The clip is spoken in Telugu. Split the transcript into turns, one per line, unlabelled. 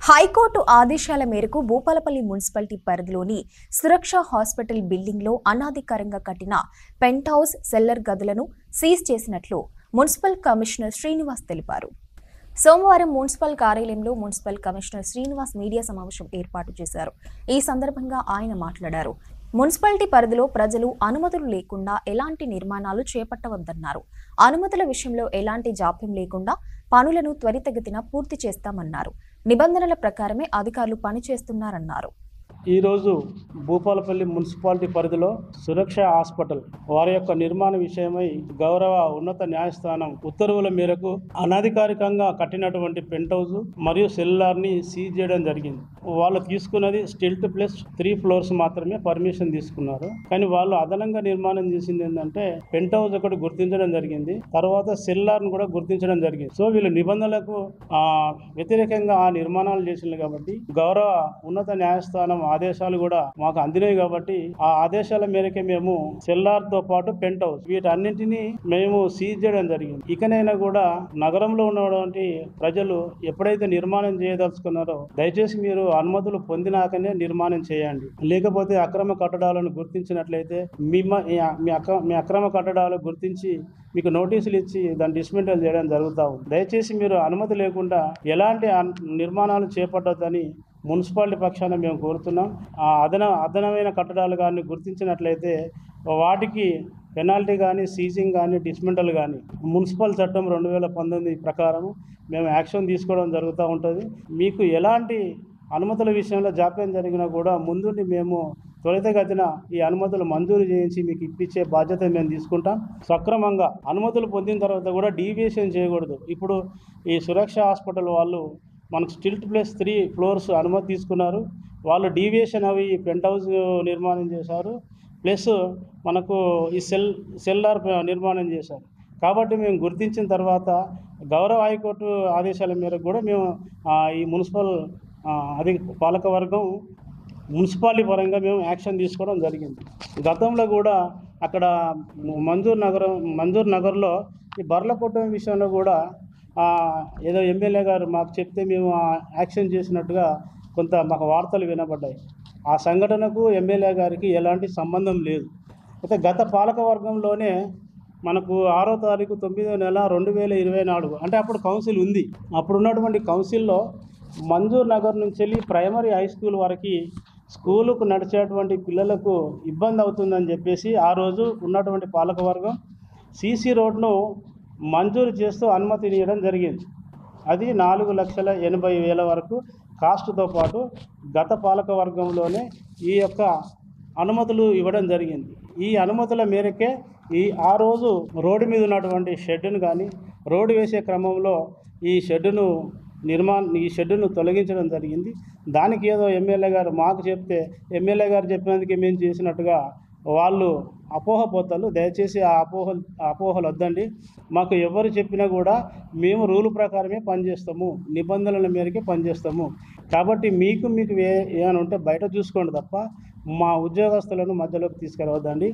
హైకోర్టు ఆదేశాల మేరకు భూపాలపల్లి మున్సిపాలిటీ పరిధిలోని సురక్ష హాస్పిటల్ బిల్డింగ్లో అనాధికారంగా కట్టిన పెంట్ హౌస్ సెల్లర్ గదులను సీజ్ చేసినట్లు మున్సిపల్ కమిషనర్ శ్రీనివాస్ తెలిపారు. సోమవారం మున్సిపల్ కార్యాలయంలో మున్సిపల్ కమిషనర్ శ్రీనివాస్ మీడియా సమావేశం ఏర్పాటు చేశారు. ఈ సందర్భంగా ఆయన మాట్లాడారు. మున్సిపాలిటీ పరిధిలో ప్రజలు అనుమతులు లేకుండా ఎలాంటి నిర్మాణాలు చేపట్టవద్దన్నారు. అనుమతుల విషయంలో ఎలాంటి జాప్యం లేకుండా పనులను త్వరితగతిన పూర్తి చేస్తామన్నారు. నిబంధనల ప్రకారమే అధికారులు పనిచేస్తున్నారన్నారు.
ఈరోజు భూపాలపల్లి మున్సిపాలిటీ పరిధిలో సురక్ష హాస్పిటల్ వారి యొక్క నిర్మాణ విషయమై గౌరవ ఉన్నత న్యాయస్థానం ఉత్తర్వుల మేరకు అనధికారికంగా కట్టినటువంటి పెంట్ హౌస్ మరియు సెల్లార్ని సీజ్ చేయడం జరిగింది. వాళ్ళు తీసుకున్నది స్టిల్ట్ ప్లస్ 3 ఫ్లోర్స్ మాత్రమే పర్మిషన్ తీసుకున్నారు. కానీ వాళ్ళు అదనంగా నిర్మాణం చేసింది ఏంటంటే పెంట్ హౌస్ ఒకటి గుర్తించడం జరిగింది, తర్వాత సెల్లార్ను కూడా గుర్తించడం జరిగింది. సో వీళ్ళు నిబంధనలకు వ్యతిరేకంగా ఆ నిర్మాణాలు చేసింది కాబట్టి గౌరవ ఉన్నత న్యాయస్థానం ఆదేశాలు కూడా మాకు అందినాయి కాబట్టి ఆ ఆదేశాల మేరకే మేము సెల్లార్ తో పాటు పెంట్ హౌస్ వీటన్నింటినీ మేము సీజ్ చేయడం జరిగింది. ఇకనైనా కూడా నగరంలో ఉన్నటువంటి ప్రజలు ఎప్పుడైతే నిర్మాణం చేయదలుచుకున్నారో దయచేసి మీరు అనుమతులు పొందినాకనే నిర్మాణం చేయండి. లేకపోతే అక్రమ కట్టడాలను గుర్తించినట్లయితే మీ అక్రమ కట్టడాలు గుర్తించి మీకు నోటీసులు ఇచ్చి దాన్ని డిస్మెంటల్ చేయడం జరుగుతూ ఉంది. దయచేసి మీరు అనుమతి లేకుండా ఎలాంటి నిర్మాణాలు చేపట్టొద్దని మున్సిపాలిటీ పక్షాన మేము కోరుతున్నాం. ఆ అదనమైన కట్టడాలు కానీ గుర్తించినట్లయితే వాటికి పెనాల్టీ కానీ, సీజింగ్ కానీ, డిస్మెంటల్ కానీ మున్సిపల్ చట్టం 2019 ప్రకారం మేము యాక్షన్ తీసుకోవడం జరుగుతూ ఉంటుంది. మీకు ఎలాంటి అనుమతుల విషయంలో జాప్యం జరిగినా కూడా ముందుండి మేము త్వరితగతిన ఈ అనుమతులు మంజూరు చేయించి మీకు ఇప్పించే బాధ్యత మేము తీసుకుంటాం. సక్రమంగా అనుమతులు పొందిన తర్వాత కూడా డీవియేషన్ చేయకూడదు. ఇప్పుడు ఈ సురక్ష హాస్పిటల్ వాళ్ళు మనకు స్టిల్ట్ ప్లస్ 3 ఫ్లోర్స్ అనుమతి తీసుకున్నారు. వాళ్ళు డీవియేషన్ అవి పెంట్ హౌస్ నిర్మాణం చేశారు, ప్లస్ మనకు ఈ సెల్లార్ నిర్మాణం చేశారు. కాబట్టి మేము గుర్తించిన తర్వాత గౌరవ హైకోర్టు ఆదేశాల మేరకు కూడా మేము ఈ మున్సిపల్ పాలకవర్గం మున్సిపాలిటీ పరంగా మేము యాక్షన్ తీసుకోవడం జరిగింది. గతంలో కూడా అక్కడ మంజూర్ నగర్లో ఈ బర్ల కొట్టడం విషయంలో కూడా ఏదో ఎమ్మెల్యే గారు మాకు చెప్తే మేము యాక్షన్ చేసినట్టుగా కొంత మాకు వార్తలు వినబడ్డాయి. ఆ సంఘటనకు ఎమ్మెల్యే గారికి ఎలాంటి సంబంధం లేదు. అయితే గత పాలకవర్గంలోనే మనకు 6వ తారీఖు 9వ నెల 2024 అంటే అప్పుడు కౌన్సిల్ ఉంది. అప్పుడున్నటువంటి కౌన్సిల్లో మంజూర్ నగర్ నుంచి వెళ్ళి ప్రైమరీ హై స్కూల్ వరకు స్కూలుకు నడిచేటువంటి పిల్లలకు ఇబ్బంది అవుతుందని చెప్పేసి ఆ రోజు ఉన్నటువంటి పాలకవర్గం సీసీ రోడ్ను మంజూరు చేస్తూ అనుమతినివ్వడం జరిగింది. అది 4,80,000 వరకు కాస్ట్తో పాటు గత పాలక వర్గంలోనే ఈ యొక్క అనుమతులు ఇవ్వడం జరిగింది. ఈ అనుమతుల మేరకే ఆ రోజు రోడ్డు మీద ఉన్నటువంటి షెడ్డును కానీ రోడ్డు వేసే క్రమంలో ఈ షెడ్డును తొలగించడం జరిగింది. దానికి ఏదో ఎమ్మెల్యే గారు మాకు చెప్తే ఎమ్మెల్యే గారు చెప్పినందుకే మేము చేసినట్టుగా వాళ్ళు అపోహపోతారు. దయచేసి ఆ అపోహలు వద్దండి. మాకు ఎవరు చెప్పినా కూడా మేము రూల్ ప్రకారమే పనిచేస్తాము, నిబంధనల మేరకే పనిచేస్తాము. కాబట్టి మీకు ఏమైనా ఉంటే బయట చూసుకోండి తప్ప మా ఉద్యోగస్తులను మధ్యలోకి తీసుకురావద్దండి.